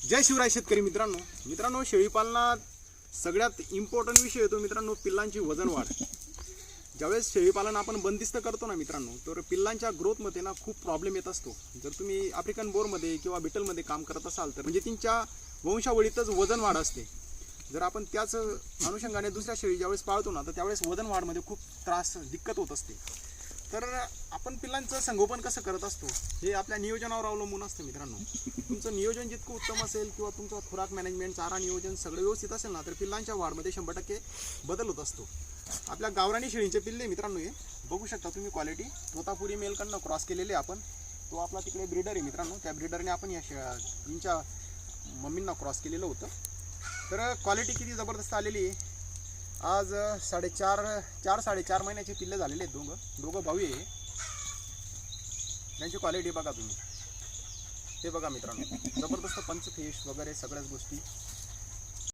जय शिवराय शेतकरी मित्रांनो शेळीपालनात सगळ्यात इम्पॉर्टंट विषय येतो मित्रांनो पिल्लांची वजन वाढ। ज्यावेळेस शेळीपालन आपण बंदिस्त करतो ना मित्रांनो, तर पिल्लांच्या ग्रोथमध्ये ना खूप प्रॉब्लेम येत असतो। जर तुम्ही आफ्रिकन बोरमध्ये किंवा बिटलमध्ये काम करत असाल तर म्हणजे त्यांच्या वंशावळीतच वजन वाढ असते। जर आपण त्याच अनुषंगाने दुसऱ्या शेळी ज्यावेळेस पाळतो ना, तर त्यावेळेस वजन वाढमध्ये खूप दिक्कत होत असते। तर आपण पिल्लांचं संगोपन कसं करत असतो हे आपल्या नियोजनावर अवलंबून असतं मित्रांनो। तुमचं नियोजन जितकं उत्तम असेल किंवा तुमचं खुराक मॅनेजमेंट, चारा नियोजन सगळं व्यवस्थित असेल ना, तर पिल्लांच्या वाढमध्ये 100% बदल होत असतो। आपल्या गावरानी शेळींचे पिल्ले मित्रांनो हे बघू शकता तुम्ही, क्वालिटी तोतापुरी मेलकडनं क्रॉस केलेले आपण। तो आपला तिकडे ब्रीडर आहे मित्रांनो, त्या ब्रीडरने आपण या शेळींच्या मम्मींना क्रॉस केलेलं होतं। तर क्वालिटी किती जबरदस्त आलेली आहे। आज 4.5 महिन्याचे पिल्ले झालेले आहेत। दोघं भाऊ आहे। त्यांची क्वालिटी बघा तुम्ही, हे बघा मित्रांनो, जबरदस्त पंच फेस वगैरे सगळ्याच गोष्टी।